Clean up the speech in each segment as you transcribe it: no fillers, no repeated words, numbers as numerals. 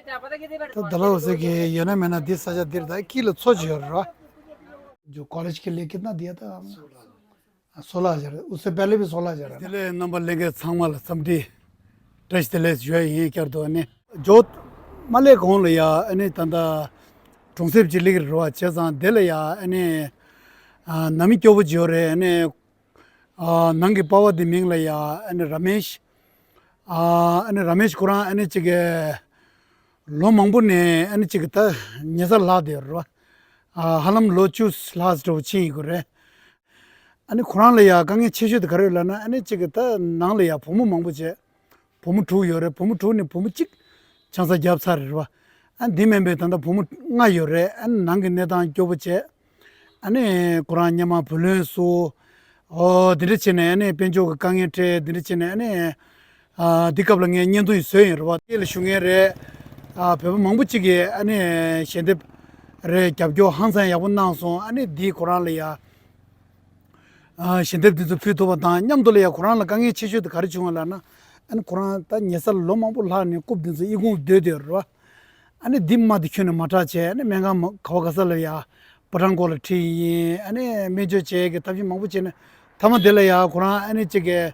तो दला उसे कि ये ना मैंने 10,000 दे रहा है किलो सोच रहा जो कॉलेज के लिए कितना दिया था हमने 16,000 उससे पहले भी 16,000 है दिले नंबर लेके सांगवाल समझी ट्रेस दिले जो है ये कर दो ने जो माले कौन लिया इन्हें तंदा टोंसेप जिले के रोआ चेज़ां दिले या इन्हें नमी क्यों बजियो रे इन्हें नंगे पावा दिमिंग लिया इन्हें रमेश कुरान इन्हें चिके लो मंगबो ने अनि चिकता न्यासा ला दे रो हलम लोचुस लास दो ची गुरे अनि खुरान ले या गंगे छेशे द करे लना अनि चिकता नांग ले या फोमु मंगबो जे फोमु ठु योरे फोमु ठु ने फोमु चिक चांसा जाब सार रो अन दिमेंबे तंदा फोमु nga योरे अन नांग ने दा क्योबो जे अनि खुरान न्यामा फुलेसो ओ दिरिचने अनि पेंजो गंगे टे दिरिचने अनि दिकबलंगे न्यंदु सोय रो ये शुंगे रे पेपर मंगबुचिगे 아니 셴데 रे 잡교 항상 야본 나서 아니 디 코란리아 셴데 디 피토바다 냠돌이야 코란라 강에 치슈도 가르치고라나 아니 코란 다 녀살 로마불하니 굽든지 이고 되더라 아니 딤마 디큐네 마타체 아니 맹가 가와가살이야 버랑골티 아니 메조체게 답이 મંગ부치네 타마델이야 코란 아니 찌게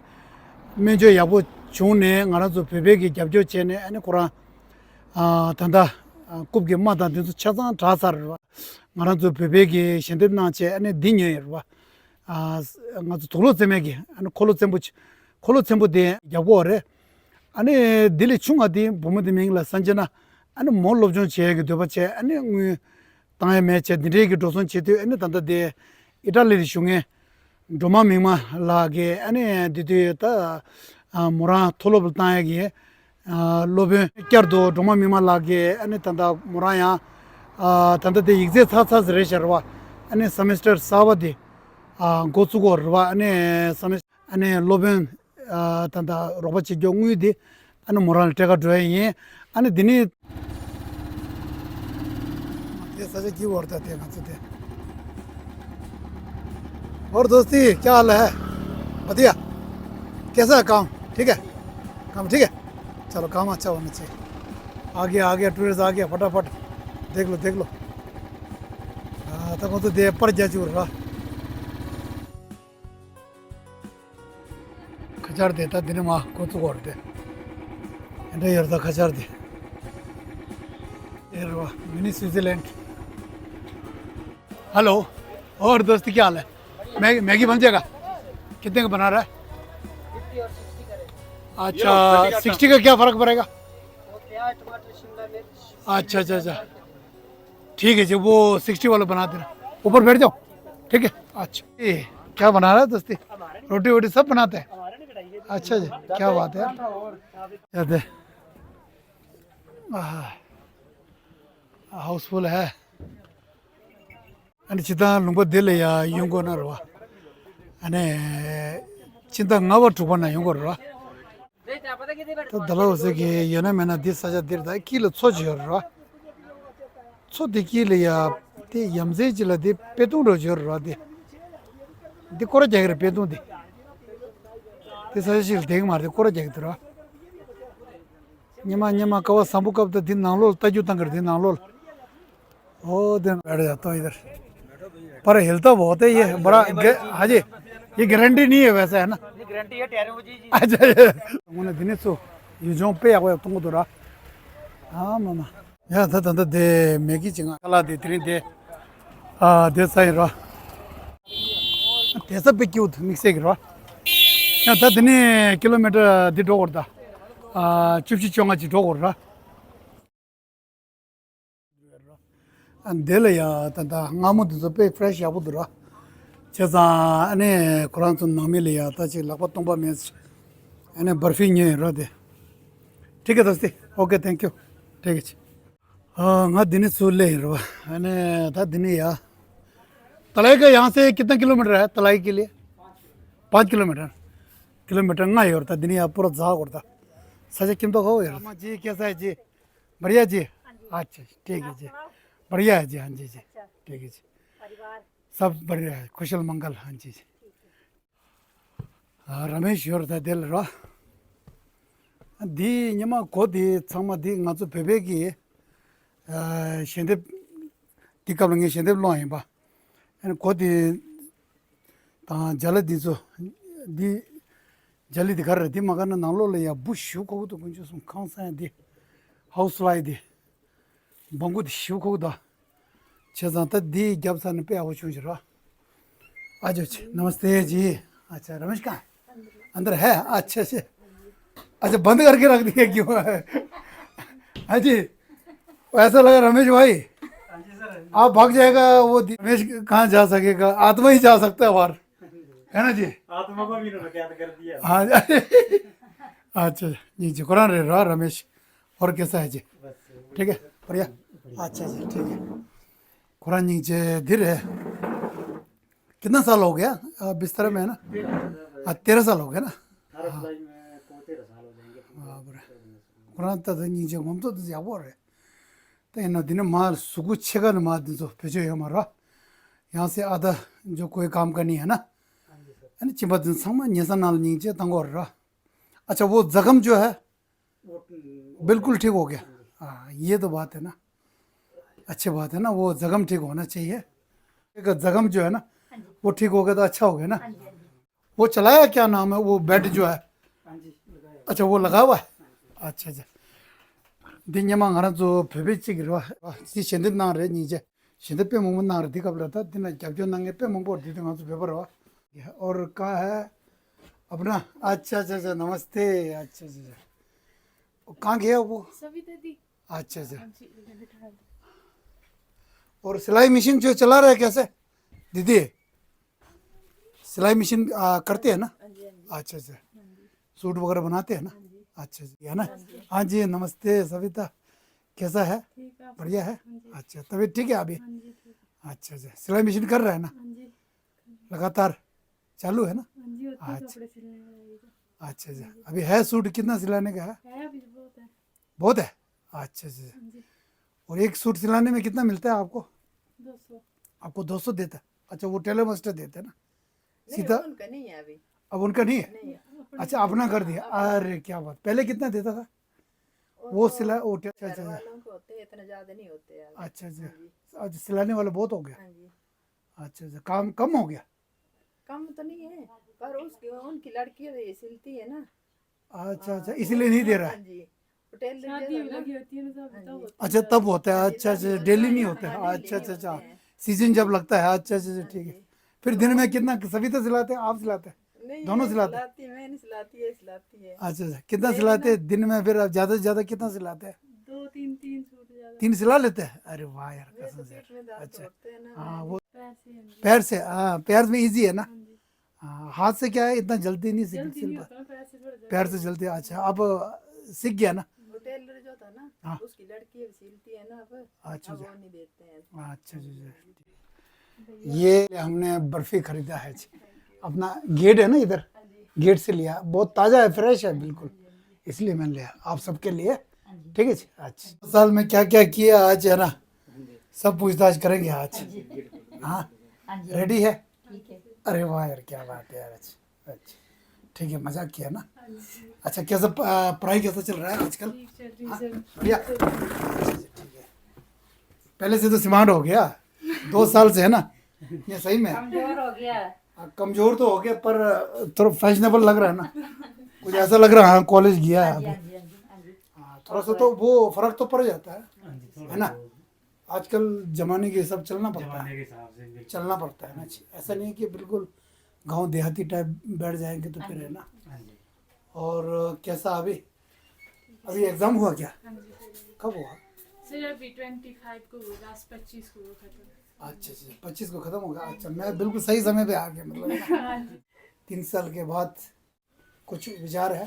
메조 야보 좋네 나라도 베베게 잡교체네 아니 코란 단다 굽게 마다 되서 차단 다사르와 나라도 베베게 신데나체 아니 디녀르와 나도 돌로zem에게 아니 콜로zem부데 야보레 아니 딜리 충아디 보모데 맹라 산제나 아니 몰로존 체게 되버체 아니 땅에 매체 디레게 도선 체데 아니 단다데 이탈리 슝에 도마 맹마 라게 아니 디디타 모라 톨로블 땅에게 लोबे क्या दो डोमा मीमा लागे अने तंदा मुराया तंदा दे एग्जे साथ रे शरवा अने सेमेस्टर सावदे गोचुगो रवा अने सेमेस्टर अने लोबे तंदा रोबची जोंगुई दे अने मोरल टेका ड्राई ये अने दिनी ये सजे की वर्ता थे ना थे और दोस्ती क्या हाल है बढ़िया कैसा है काम ठीक है काम ठीक है चलो काम अच्छा होना चाहिए आ गया टूरिस्ट आ गया फटाफट देख लो तब तो दे पर जा चूर रहा खचार देता दिन माँ को तो करते यार था खचार दे मिनी स्विट्जरलैंड हेलो और दोस्ती क्या हाल है मैगी बन जाएगा कितने का बना रहा है अच्छा 60 का क्या फर्क पड़ेगा अच्छा ठीक है जी वो 60 वाला बना देना ऊपर बैठ जाओ ठीक है अच्छा ये क्या बना रहा है दोस्ती रोटी वोटी सब बनाते हैं अच्छा जी क्या बात है याद है हाउसफुल है अने चिता लुंगो दिल या युंगो ना रवा अने चिंता ngawar tuba na yungo रवा तो दला उसे कि ये ना मैंने 10,000 दे रहा है किलो सोच रहा सो देखिए लिया ते यमजे जिला दे पेटू रोज रहा दे कोरा जाएगा पेटू दे ते सही चीज देख मार दे कोरा जाएगा तेरा निमा कवा संभू कब तो दिन नालोल तजू तंगर दिन नालोल ओ दिन बैठ जाता हूँ इधर पर हिलता बहुत है ये बड़ा हाजी ये गारंटी नहीं है वैसे है ना गारंटी है अच्छा उन्हें दिन सो ये जो पे आवे तुम तो रहा हाँ मामा यार था तंदर दे मैगी चिंगा कला दे तीन दे दे साइन रहा तेज़ पे क्यों मिक्स एक रहा यार था दिन किलोमीटर दे दो करता चिप्स चोंगा चिटो कर रहा अंधेले या तंदा गामु तो पे फ्रेश या बुध रहा चेज़ा अने कुरान सुन नामी लिया था ची लगभग तुंबा में अने बर्फी नहीं रह दे ठीक है दोस्ती ओके थैंक यू ठीक है हाँ दिन सुले रहा अने था दिन या तलाई का यहाँ से कितना किलोमीटर है तलाई के लिए 5 किलोमीटर ना ही होता दिन या पूरा जा करता सच किम तो हो यार जी कैसा है जी बढ़िया जी अच्छा ठीक है जी बढ़िया है जी हाँ जी ठीक है जी सब बढ़िया है कुशल मंगल हाँ जी रमेश योर था दिल रहा 디 냐마 고디 참마디 나주 베베기 셴데 디카블링에 셴데 로인 봐 아니 고디 다 잘디죠 디 잘디 가르 디 마가나 나로레야 부슈 고도 군주 좀 칸사디 하우스와이디 봉구디 슈고다 제자한테 디 겹사는 빼고 주시라 आजो नमस्ते जी अच्छा रमेश कहाँ अंदर है अच्छा से अच्छा बंद करके रख दिया क्यों हाँ जी ऐसा लगा रमेश भाई आप भाग जाएगा वो रमेश कहाँ जा सकेगा आत्मा ही जा सकता है बाहर है ना जी आत्मा को भी उन्होंने कैद कर दिया हाँ अच्छा जी जी कुरान रह रहा रमेश और कैसा है जी ठीक है बढ़िया अच्छा जी ठीक है कुरान जी धीरे कितना साल हो गया बिस्तर में है ना 13 साल हो गया ना हर जुलाई में को 13 साल हो जाएंगे कुरान तो 이제 몸도 야보래 तो इन दिन मार सुगु छेगा न मार जो भेजो हमारा यहाँ से आधा जो कोई काम करनी है ना यानी चिंबा दिन संग नियसा नाल नीचे तंगोर रहा अच्छा वो जख्म जो है बिल्कुल ठीक हो गया हाँ ये तो बात है ना अच्छी बात है ना वो जख्म ठीक होना चाहिए एक जख्म जो है ना वो ठीक हो गया तो अच्छा हो गया ना वो चलाया क्या नाम है वो बेड जो है अच्छा वो लगा हुआ है अच्छा अच्छा दिन यमा ngara जो फेबे चिगिरो सी शेंदे ना रे नीचे शेंदे पे मुंह ना रे दिखा पड़ता दिन क्या जो नंगे पे मुंह बोल दी तो पे पर और कहाँ है अपना अच्छा अच्छा अच्छा नमस्ते अच्छा अच्छा कहाँ गया वो सविता दी अच्छा अच्छा और सिलाई मशीन जो चला रहा है कैसे दीदी सिलाई मशीन करते हैं ना अच्छा अच्छा सूट वगैरह बनाते हैं ना अच्छा जी है ना हाँ जी नमस्ते सविता कैसा है बढ़िया है अच्छा तबीयत ठीक है अभी अच्छा अच्छा सिलाई मशीन कर रहा है ना लगातार चालू है ना अच्छा अच्छा अच्छा अभी है सूट कितना सिलाने का है बहुत है अच्छा अच्छा और एक सूट सिलाने में कितना मिलता है आपको 200 आपको 200 देता है अच्छा वो टेलर मास्टर देते हैं ना सीधा उनका नहीं है अभी अब उनका नहीं है अच्छा अपना कर दिया अरे क्या बात पहले कितना देता था वो सिला वो अच्छा अच्छा वालों को होते हैं, इतना ज्यादा नहीं होते यार अच्छा अच्छा अच्छा सिलाने वाला बहुत हो गया हाँ जी अच्छा अच्छा काम कम हो गया कम तो नहीं है पर उसकी उनकी लड़की ये सिलती है ना अच्छा अच्छा इसलिए नहीं दे रहा हाँ है जी होटल शादी लगी होती है ना सब तब होता अच्छा तब होता है अच्छा अच्छा डेली नहीं होता है अच्छा अच्छा अच्छा सीजन जब लगता है अच्छा अच्छा अच्छा ठीक है फिर दिन में कितना सभी तो सिलाते हैं आप सिलाते हैं नहीं दोनों ये सिलाते हैं सिलाती है मैं नहीं सिलाती है सिलाती है अच्छा अच्छा कितना सिलाते हैं दिन में फिर आप ज्यादा से ज्यादा कितना सिलाते हैं 2 3 सूट ज्यादा 3 सिला लेते हैं अरे वाह यार मैं कसम तो से पेट में दर्द अच्छा होते हैं ना हाँ वो पैर से है पैर से हाँ पैर में इजी है ना हाँ हाथ से क्या है इतना जल्दी नहीं सीख जल्दी सिल नहीं पा होता ना, पैर से थोड़ा पैर से जल्दी अच्छा अब सीख गया ना होटल जो था ना हाँ। उसकी लड़की अब सिलती है ना अब अच्छा अब अच्छा वो नहीं देते हैं अच्छा अच्छा ये हमने बर्फी खरीदा है जी अपना गेट है ना इधर गेट से लिया बहुत ताज़ा है फ्रेश है बिल्कुल इसलिए मैंने लिया आप सबके लिए ठीक है जी अच्छा साल में क्या क्या किया आज है ना सब पूछताछ करेंगे आज हाँ रेडी है अरे वाह यार क्या बात है यार अच्छा अच्छा ठीक है मजाक किया ना अच्छा कैसा पढ़ाई कैसा चल रहा है आजकल हाँ, बढ़िया अच्छा, ठीक है पहले से तो स्मार्ट हो गया 2 साल से है ना ये सही में कमजोर हो गया कमजोर तो हो गया पर थोड़ा फैशनेबल लग रहा है ना कुछ ऐसा लग रहा है हाँ कॉलेज गया है अभी हाँ थोड़ा सा तो वो फर्क तो पड़ जाता है ना आजकल जमाने के हिसाब चलना पड़ता जमाने है के हिसाब से बिल्कुल। चलना पड़ता है ना ऐसा नहीं है कि बिल्कुल गांव देहाती टाइप बैठ जाएंगे तो फिर है ना हाँ जी और कैसा अभी अभी एग्जाम हुआ क्या कब हुआ सर अभी 25 को हुआ लास्ट 25 को हुआ खत्म अच्छा अच्छा 25 को खत्म होगा अच्छा मैं बिल्कुल सही समय पे आ गया मतलब है ना। 3 साल के बाद कुछ विचार है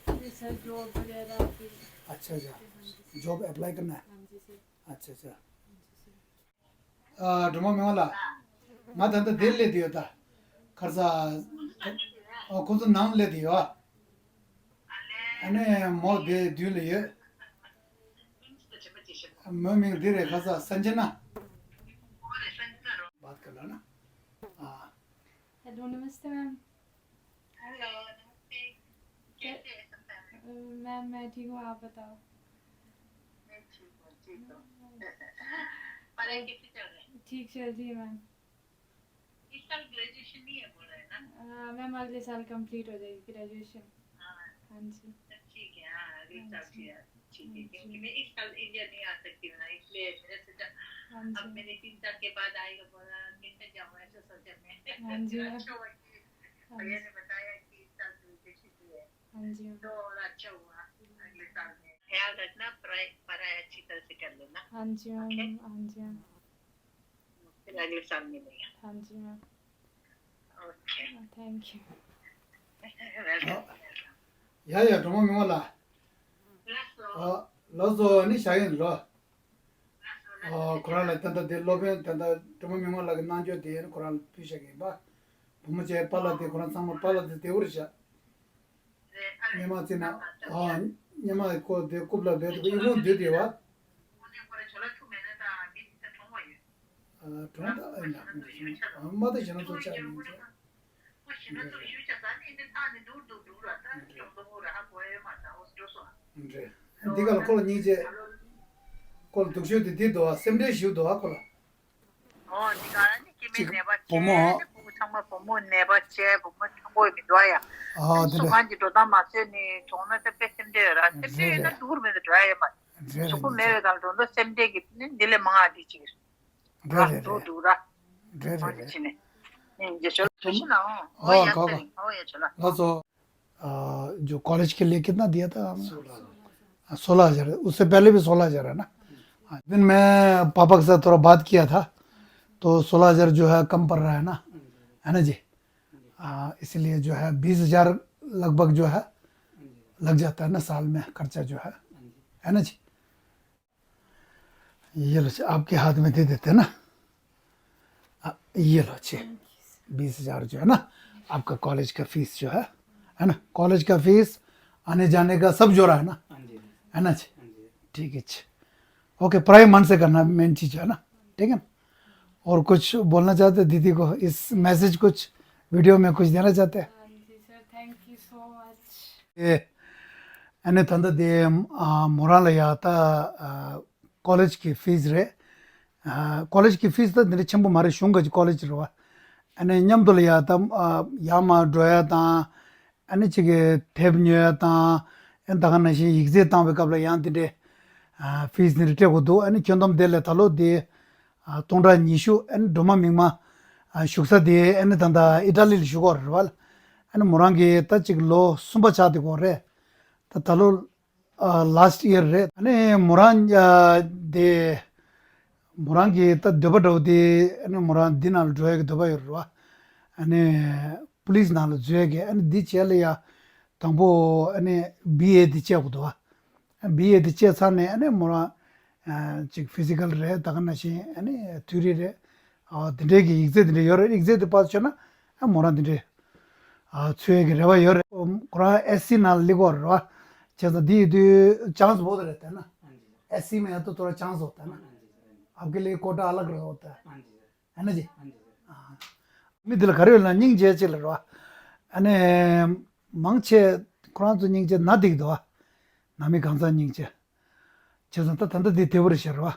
जी सर जॉब वगैरह फिर अच्छा अच्छा जॉब अप्लाई करना है हाँ जी सर अच्छा अच्छा ढुमा में वाला माता तो दिल ले दियो था खर्चा और कौन सा नाम ले दियो अने मो दे दियो ले ये मैं दे रहे खर्चा संजना बात कर लो ना हाँ हेलो नमस्ते मैम मैम मैं ठीक हूँ, आप बताओ। पढ़ाई कैसी चल रही है? ठीक चल रही है मैम। इस साल ग्रेजुएशन नहीं है बोल रहे हैं ना? मैम अगले साल कंप्लीट हो जाएगी ग्रेजुएशन। हाँ हाँ जी। ठीक है। हाँ अगले साल ठीक है क्योंकि मैं इस साल इंडिया नहीं आ सकती हूँ ना, इसलिए मेरे से हाँ अब जी। मैंने 3 साल के बाद आएगा बोला कैसे जाऊँ ऐसा सोचा मैं। हाँ जी मैम। अच्छा हुआ कि भैया ने बताया कि इस साल ग्रेजुएशन भी है हाँ जी मैम। तो और अच्छा हुआ। अगले साल में ख्याल रखना, पढ़ाई अच्छी तरह से कर लेना। हाँ जी मैम। हाँ जी मैम। फिर अगले साल मिलेगा। हाँ जी मैम। Okay thank you. 야야 좀 명월라 로조 니 샤인 로 코랄 탄다 데 로벤 탄다 좀 명월라 나죠 데 코랄 피셔게 봐 부모제 팔라데 코랄 상모 팔라데 데우르샤 네마티나 네마 코데 쿠블라 데 이거 데데와 통다 엄마도 저는 또 잘. 네가 콜 니제 콜 독쇼데 디도 셈데 쇼도 아콜라 보모 정말 보모 내버째 보모 정보에 믿어야 아 그래 소만지도 다 맞으니 정말 뺏긴데라 그때는 두르면 좋아요 막 조금 내려달도 셈되기 닐레 망아디지 그래 두라 그래 맞지네 이제 저 주시나 가가 예 저라 तो जो कॉलेज के लिए कितना दिया था हमने 16,000 उससे पहले भी 16,000 है ना दिन मैं पापा के साथ थोड़ा बात किया था तो 16,000 जो है कम पड़ रहा है ना जी इसलिए जो है 20,000 लगभग जो है लग जाता है ना साल में खर्चा जो है ना जी ये लो आपके हाथ में दे देते हैं ना ये लो 20,000 जो है ना आपका कॉलेज का फीस जो है ना कॉलेज का फीस आने जाने का सब जोड़ा है ना है ना जी ठीक है ओके पढ़ाई मन से करना मेन चीज़ है ना ठीक है और कुछ बोलना चाहते दीदी को इस मैसेज कुछ वीडियो में कुछ देना चाहते हैं हाँ जी sir, thank you so much. ये एने तंदा दे मोराल याता कॉलेज की फीस रे कॉलेज की फीस तो मेरे चंबू मारे शुंगा जी कॉलेज रवा एने न्यम तो याता यामा ड्राया ता एने चिके टेब न्या ता एन तगा नशी इग्जे ता बेकबला यान तिदे फीस निरटे को दो एने चंदम देले तलो दे तोंडा निशु एन डोमा मिंगमा शुक्सा दे एने तंदा इटाली शुगर रवाल एने मोरांगे ता चिक लो सुंबा चाते को रे ता तलो लास्ट ईयर रे एने मोरान दे मोरांगे ता दबा दो दे एने मोरान दिनाल जोए के दबा रवा एने पुलिस नाल जोए के एने दी चले या तंबो एने बीए दी चे को दवा बीए दी चे साने एने मोरा चिक फिजिकल रे तगन नशी एने थ्योरी रे दिने की एग्जे दिने योर एग्जे दे पास छना मोरा दिने छुए के रेवा योर कोरा एससी नाल लिगो रवा चेता दी चांस बहुत रहता है ना एससी में तो थोड़ा चांस होता है ना आपके लिए कोटा अलग रहा होता है ना जी मैं दिल करे ना निंग जे चल रहा अने मंगचे कुरान तो निंग जे ना दिख दो नामी कांसा निंग जे चेता तो तंद दी तेवर शरवा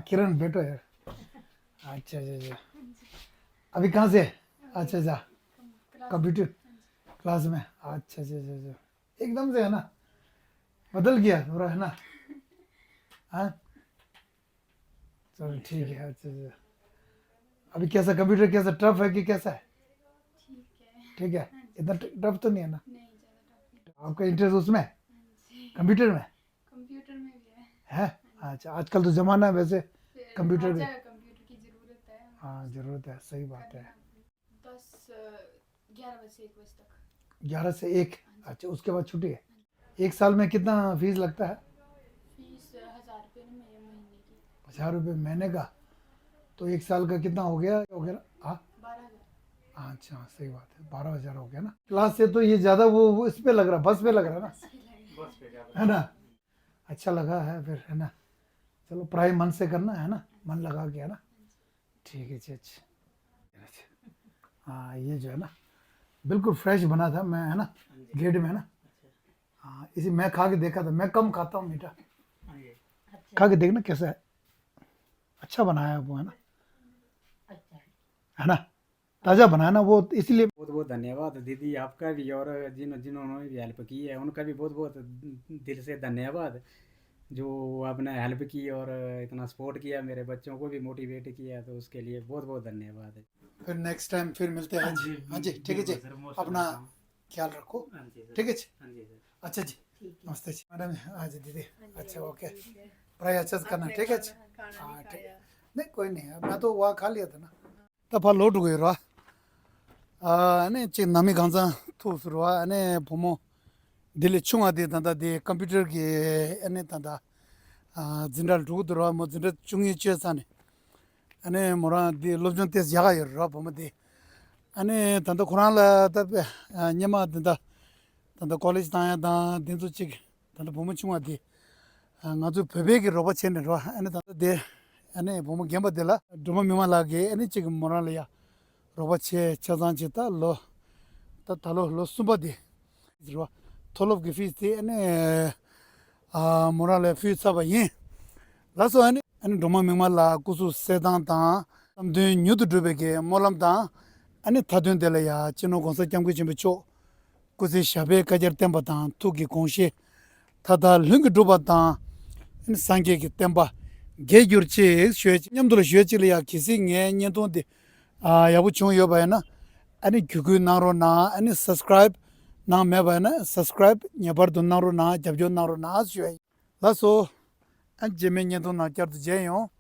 किरण बेटो यार अच्छा अच्छा अभी कहाँ से अच्छा अच्छा कंप्यूटर क्लास में अच्छा अच्छा अच्छा एकदम से है ना बदल गया थोड़ा है ना हाँ चलो ठीक है अच्छा अच्छा अभी कैसा कंप्यूटर कैसा टफ है कि कैसा है ठीक है इतना टफ तो नहीं है ना नहीं ज़्यादा आपका इंटरेस्ट उसमें कंप्यूटर में कंप्यूटर में भी है अच्छा आजकल तो ज़माना है वैसे कंप्यूटर भी कंप्यूटर की ज़रूरत है। हाँ ज़रूरत है सही बात है 11 बजे से 1 बजे तक 11 से 1 अच्छा उसके बाद छुट्टी है एक साल में कितना फीस लगता है फीस 1,000 रुपये महीने की। 1,000 रुपये महीने का तो एक साल का कितना हो गया हाँ 12,000। अच्छा सही बात है 12,000 हो गया ना क्लास से तो ये ज़्यादा वो इस पे लग रहा बस पे लग रहा है ना बस पे ज्यादा है ना अच्छा लगा है फिर है ना चलो पढ़ाई मन से करना है ना मन लगा के है ना ठीक है अच्छा हाँ ये जो है ना बिल्कुल फ्रेश बना था मैं है ना गेट में है ना हाँ इसी मैं खा के देखा था, मैं कम खाता हूँ मीठा, हाँ जी। खा के देखना कैसा है, अच्छा बनाया है वो, है ना, है ना, ताज़ा बनाया ना वो, इसलिए बहुत बहुत धन्यवाद दीदी आपका भी, और जिन्होंने भी हेल्प की है उनका भी बहुत बहुत दिल से धन्यवाद, जो आपने हेल्प की और इतना सपोर्ट किया, मेरे बच्चों को भी मोटिवेट किया, तो उसके लिए बहुत बहुत धन्यवाद है। फिर नेक्स्ट टाइम फिर मिलते हैं जी। हाँ जी ठीक है जी, बिल्कुल सर, most अपना welcome। ख्याल रखो, हाँ जी सर। ठीक है जी। हाँ जी सर। अच्छा जी, नमस्ते जी मैडम। हाँ जी दीदी, हाँ जी, अच्छा ओके, ठीक है। पढ़ाई अच्छा से करना, आपने ठीक है जी। खाना हाँ नहीं ठीक, खाया। नहीं कोई नहीं, मैं तो वहाँ खा लिया था ना, तब लोट गई रहा ने ची नामी गांजा थूस रहा ने पोमो दिले चुंगा दे तंदा दे कंप्यूटर के ने तंदा जिंदल रुद रहा मो जिंदल चुंगी चेसाने ने मोरा दे लोजन तेज यागा यर रहा पोमो दे ने तंदा कुरान ला तब न्यमा तंदा कॉलेज ताया दा दिन तो चिक तंदा पोमो चुंगा दे ngazu phebe ki roba chen ro ane ta de ane bomo gemba de la duma mima la ge ane chig mora la ya roba che chazan che ta lo ta talo lo suba de ro tolov ge fi te ane mora la fi sa ba yin la so ane duma mima la kusu sedan ta tam de nyud drube ge molam ta ane thadun de la ya chino gonsa kyam ge chim cho kusi shabe kajer temba ta tu gi konshe thada lung druba ta 상계 기 템바 개규르치 쉐치 냠돌 쉐치리아 키싱에 녀돈데 야부 총 여바야나 아니 규규 나로나 아니 subscribe 나 메바나 subscribe 녀버도 나로나 잡조 나로나 쉐 라소 안 제메 녀돈 나 잡도 제요